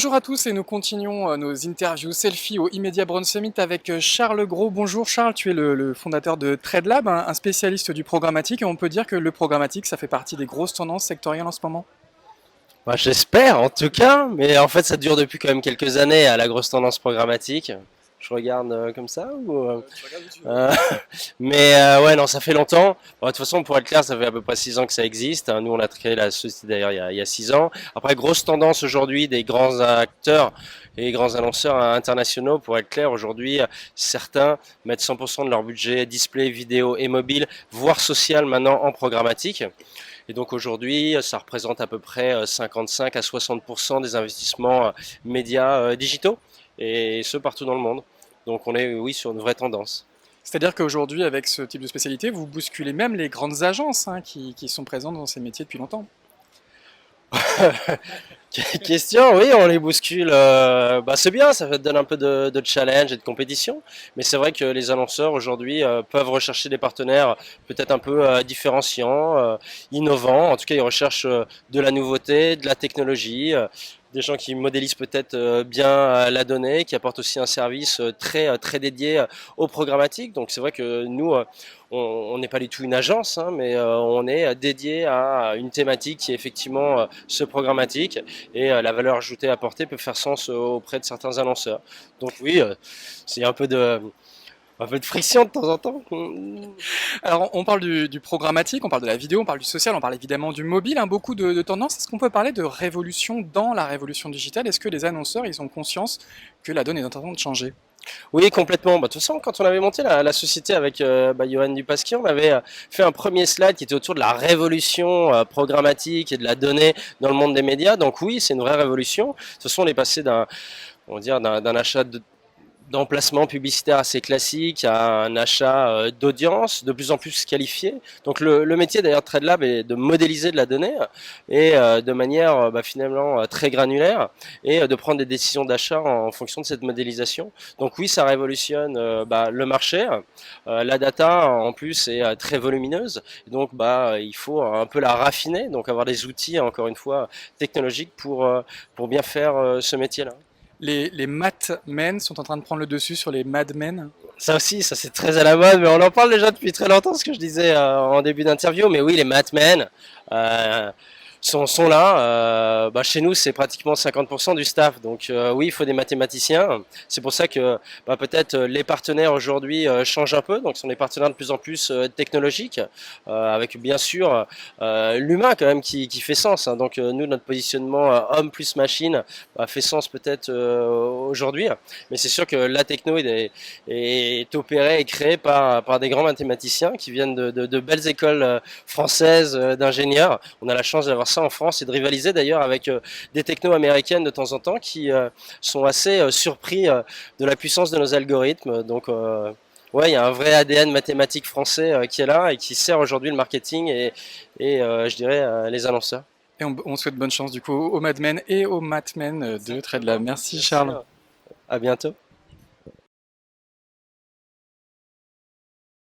Bonjour à tous et nous continuons nos interviews selfie au Immedia Brand Summit avec Charles Gros. Bonjour Charles, tu es le fondateur de TradeLab, un spécialiste du programmatique et on peut dire que le programmatique ça fait partie des grosses tendances sectorielles en ce moment. Bah, j'espère en tout cas, mais en fait ça dure depuis quand même quelques années à la grosse tendance programmatique. Je regarde comme ça ou Tu regardes où tu veux. euh, mais ouais non ça fait longtemps. Bon, de toute façon pour être clair ça fait à peu près 6 ans que ça existe. Nous on a créé la société d'ailleurs il y a 6 ans. Après grosse tendance aujourd'hui des grands acteurs et grands annonceurs internationaux pour être clair aujourd'hui certains mettent 100% de leur budget display, vidéo et mobile, voire social maintenant en programmatique. Et donc aujourd'hui, ça représente à peu près 55 à 60% des investissements médias digitaux, et ce partout dans le monde. Donc on est, oui, sur une vraie tendance. C'est-à-dire qu'aujourd'hui avec ce type de spécialité vous bousculez même les grandes agences qui sont présentes dans ces métiers depuis longtemps. Question, oui, on les bouscule. Bah c'est bien, ça donne un peu de challenge et de compétition. Mais c'est vrai que les annonceurs aujourd'hui peuvent rechercher des partenaires peut-être un peu différenciants, innovants. En tout cas, ils recherchent de la nouveauté, de la technologie. Des gens qui modélisent peut-être bien la donnée, qui apportent aussi un service très dédié au programmatique. Donc c'est vrai que nous, on n'est pas du tout une agence, hein, mais on est dédié à une thématique qui est effectivement ce programmatique, et la valeur ajoutée apportée peut faire sens auprès de certains annonceurs. Donc oui, c'est un peu de friction de temps en temps. Alors on parle du programmatique, on parle de la vidéo, on parle du social, on parle évidemment du mobile, hein, beaucoup de tendances. Est-ce qu'on peut parler de révolution dans la révolution digitale? Est-ce que les annonceurs ils ont conscience que la donne est en train de changer? Oui, complètement. Bah, de toute façon, quand on avait monté la société avec Johan Dupasquier, on avait fait un premier slide qui était autour de la révolution programmatique et de la donnée dans le monde des médias. Donc oui, c'est une vraie révolution. De toute façon, on est passé d'un achat d'emplacement publicitaire assez classique à un achat d'audience de plus en plus qualifié. Donc le métier d'ailleurs de TradeLab est de modéliser de la donnée, et de manière finalement très granulaire, et de prendre des décisions d'achat en fonction de cette modélisation. Donc oui, ça révolutionne le marché. La data en plus est très volumineuse, donc il faut un peu la raffiner, donc avoir des outils encore une fois technologiques pour bien faire ce métier-là. Les mathmen sont en train de prendre le dessus sur les madmen. Ça aussi, ça c'est très à la mode, mais on en parle déjà depuis très longtemps, ce que je disais en début d'interview. Mais oui, les Matmen euh, sont là. Chez nous, c'est pratiquement 50% du staff. Donc oui, il faut des mathématiciens. C'est pour ça que peut-être les partenaires aujourd'hui changent un peu. Donc ce sont des partenaires de plus en plus technologiques, avec bien sûr l'humain quand même qui fait sens, hein. Donc nous, notre positionnement homme plus machine fait sens peut-être aujourd'hui. Mais c'est sûr que la techno est opérée et créée par des grands mathématiciens qui viennent de belles écoles françaises d'ingénieurs. On a la chance d'avoir ça en France et de rivaliser d'ailleurs avec des technos américaines de temps en temps qui sont assez surpris de la puissance de nos algorithmes. Donc ouais, il y a un vrai ADN mathématique français qui est là et qui sert aujourd'hui le marketing et je dirais les annonceurs. Et on souhaite bonne chance du coup aux madmen et aux matmen de Exactement, TradeLab. Merci bien Charles. sûr. À bientôt.